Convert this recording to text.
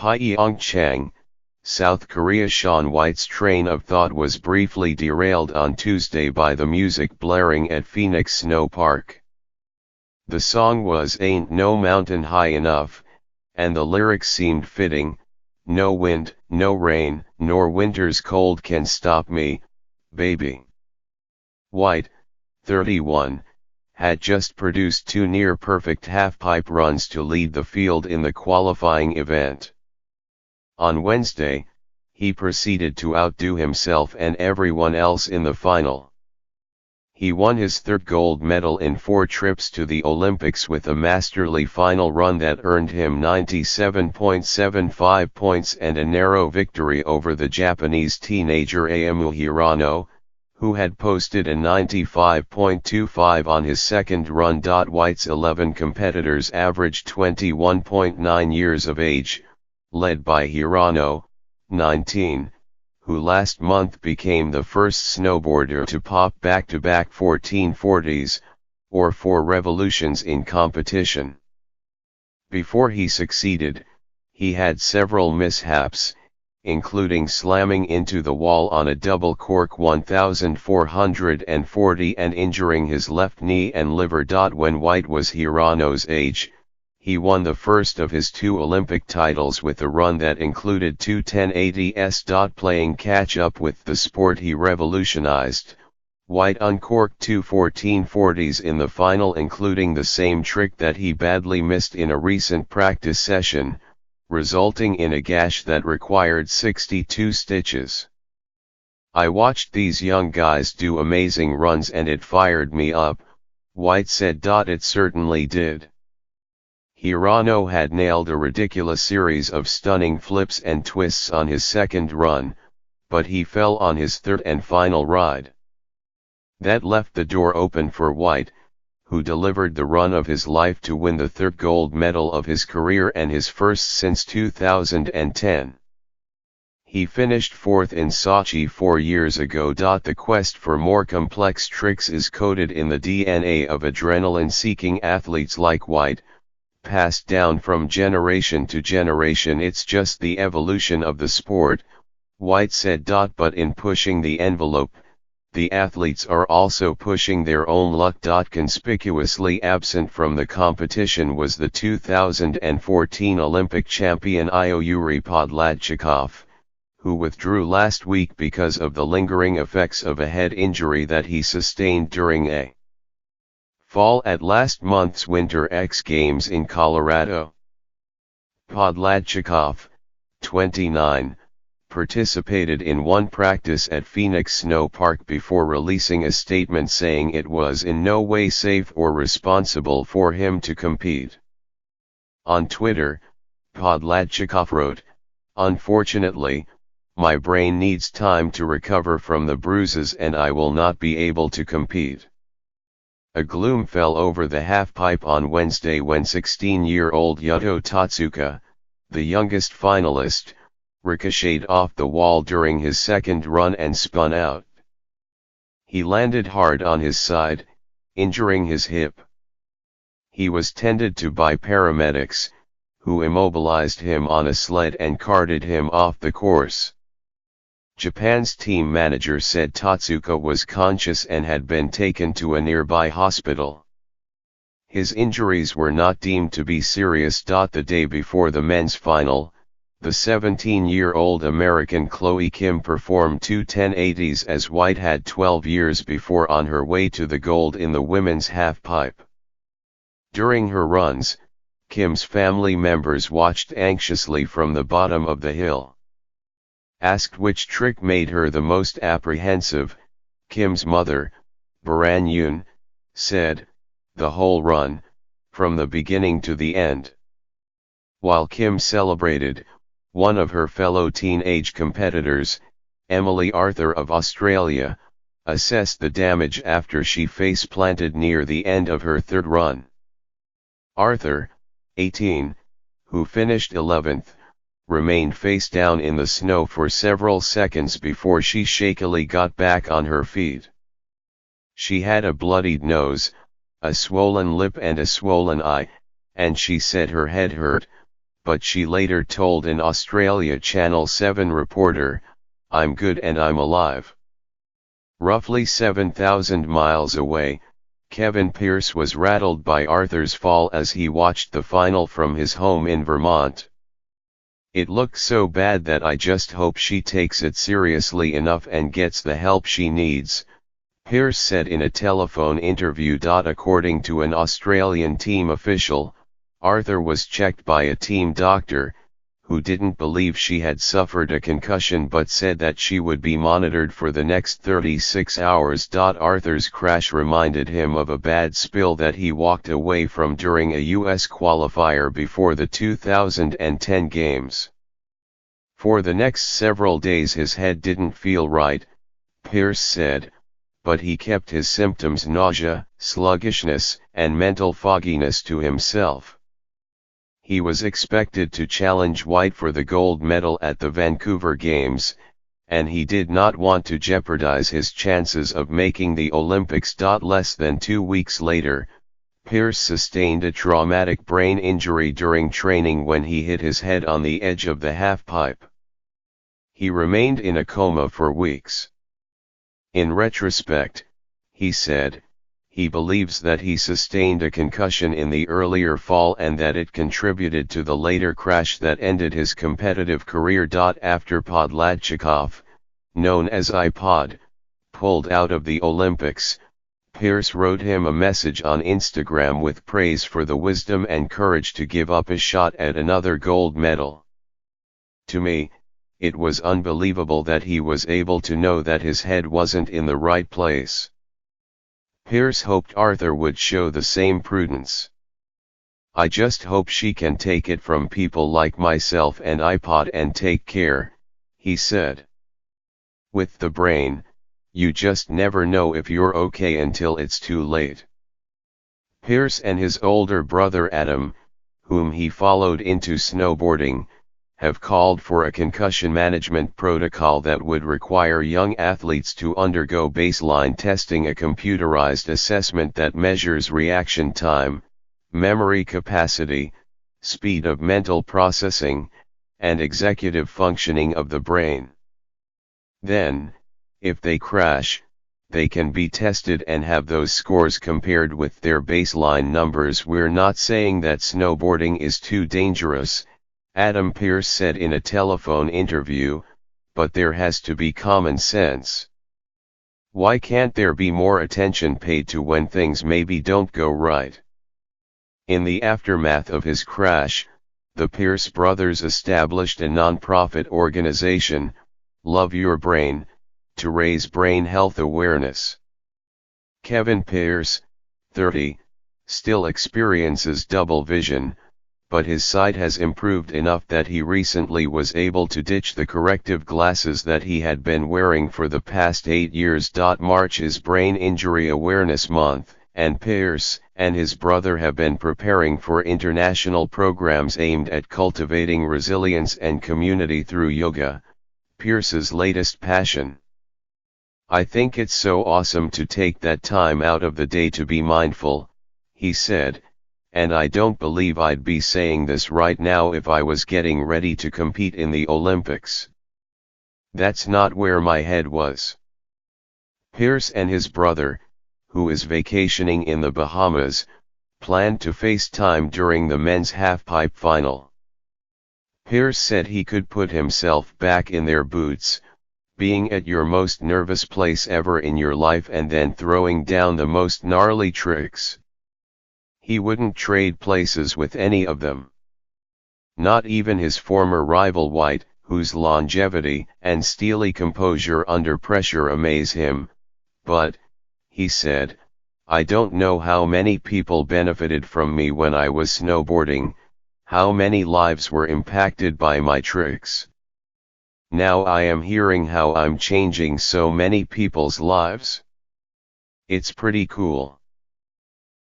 Pyeongchang, South Korea. Shaun White's train of thought was briefly derailed on Tuesday by the music blaring at Phoenix Snow Park. The song was "Ain't No Mountain High Enough," and the lyrics seemed fitting: "No wind, no rain, nor winter's cold can stop me, baby." White, 31, had just produced two near-perfect half-pipe runs to lead the field in the qualifying event. On Wednesday, he proceeded to outdo himself and everyone else in the final. He won his third gold medal in 4 trips to the Olympics with a masterly final run that earned him 97.75 points and a narrow victory over the Japanese teenager Ayumu Hirano, who had posted a 95.25 on his second run. White's 11 competitors averaged 21.9 years of age, led by Hirano, 19, who last month became the first snowboarder to pop back-to-back 1440s, or 4 revolutions in competition. Before he succeeded, he had several mishaps, including slamming into the wall on a double cork 1440 and injuring his left knee and liver. When White was Hirano's age, he won the first of his 2 Olympic titles with a run that included 2 1080s. Playing catch-up with the sport he revolutionized, White uncorked 2 1440s in the final, including the same trick that he badly missed in a recent practice session, resulting in a gash that required 62 stitches. "I watched these young guys do amazing runs and it fired me up," White said. "It certainly did." Hirano had nailed a ridiculous series of stunning flips and twists on his second run, but he fell on his third and final ride. That left the door open for White, who delivered the run of his life to win the third gold medal of his career and his first since 2010. He finished 4th in Sochi 4 years ago. The quest for more complex tricks is coded in the DNA of adrenaline-seeking athletes like White, passed down from generation to generation. "It's just the evolution of the sport," White said. "But in pushing the envelope, the athletes are also pushing their own luck." Conspicuously absent from the competition was the 2014 Olympic champion Yuri Podladchikov, who withdrew last week because of the lingering effects of a head injury that he sustained during a fall at last month's Winter X Games in Colorado. Podladchikov, 29, participated in one practice at Phoenix Snow Park before releasing a statement saying it was in no way safe or responsible for him to compete. On Twitter, Podladchikov wrote, "Unfortunately, my brain needs time to recover from the bruises and I will not be able to compete." A gloom fell over the halfpipe on Wednesday when 16-year-old Yuto Tatsuka, the youngest finalist, ricocheted off the wall during his second run and spun out. He landed hard on his side, injuring his hip. He was tended to by paramedics, who immobilized him on a sled and carted him off the course. Japan's team manager said Tatsuka was conscious and had been taken to a nearby hospital. His injuries were not deemed to be serious. The day before the men's final, the 17-year-old American Chloe Kim performed 2 1080s as White had 12 years before on her way to the gold in the women's halfpipe. During her runs, Kim's family members watched anxiously from the bottom of the hill. Asked which trick made her the most apprehensive, Kim's mother, Baran Yoon, said, "The whole run, from the beginning to the end." While Kim celebrated, one of her fellow teenage competitors, Emily Arthur of Australia, assessed the damage after she face-planted near the end of her third run. Arthur, 18, who finished 11th, remained face down in the snow for several seconds before she shakily got back on her feet. She had a bloodied nose, a swollen lip and a swollen eye, and she said her head hurt, but she later told an Australia Channel 7 reporter, "I'm good and I'm alive." Roughly 7,000 miles away, Kevin Pearce was rattled by Arthur's fall as he watched the final from his home in Vermont. "It looked so bad that I just hope she takes it seriously enough and gets the help she needs," Pearce said in a telephone interview. According to an Australian team official, Arthur was checked by a team doctor, who didn't believe she had suffered a concussion but said that she would be monitored for the next 36 hours. Arthur's crash reminded him of a bad spill that he walked away from during a U.S. qualifier before the 2010 games. "For the next several days his head didn't feel right," Pearce said, but he kept his symptoms, nausea, sluggishness, and mental fogginess, to himself. He was expected to challenge White for the gold medal at the Vancouver Games, and he did not want to jeopardize his chances of making the Olympics. Less than 2 weeks later, Pearce sustained a traumatic brain injury during training when he hit his head on the edge of the halfpipe. He remained in a coma for weeks. In retrospect, he said, he believes that he sustained a concussion in the earlier fall and that it contributed to the later crash that ended his competitive career. After Podlachikov, known as iPod, pulled out of the Olympics, Pearce wrote him a message on Instagram with praise for the wisdom and courage to give up a shot at another gold medal. "To me, it was unbelievable that he was able to know that his head wasn't in the right place." Pearce hoped Arthur would show the same prudence. "I just hope she can take it from people like myself and iPod and take care," he said. "With the brain, you just never know if you're okay until it's too late." Pearce and his older brother Adam, whom he followed into snowboarding, have called for a concussion management protocol that would require young athletes to undergo baseline testing, a computerized assessment that measures reaction time, memory capacity, speed of mental processing, and executive functioning of the brain. Then, if they crash, they can be tested and have those scores compared with their baseline numbers. "We're not saying that snowboarding is too dangerous," Adam Pearce said in a telephone interview, "but there has to be common sense. Why can't there be more attention paid to when things maybe don't go right?" In the aftermath of his crash, the Pearce brothers established a non-profit organization, Love Your Brain, to raise brain health awareness. Kevin Pearce, 30, still experiences double vision, but his sight has improved enough that he recently was able to ditch the corrective glasses that he had been wearing for the past 8 years. March is Brain Injury Awareness Month, and Pearce and his brother have been preparing for international programs aimed at cultivating resilience and community through yoga, Pearce's latest passion. "I think it's so awesome to take that time out of the day to be mindful," he said, "and I don't believe I'd be saying this right now if I was getting ready to compete in the Olympics. That's not where my head was." Pearce and his brother, who is vacationing in the Bahamas, planned to FaceTime during the men's halfpipe final. Pearce said he could put himself back in their boots, being at your most nervous place ever in your life and then throwing down the most gnarly tricks. He wouldn't trade places with any of them. Not even his former rival White, whose longevity and steely composure under pressure amaze him, but, he said, "I don't know how many people benefited from me when I was snowboarding, how many lives were impacted by my tricks. Now I am hearing how I'm changing so many people's lives. It's pretty cool."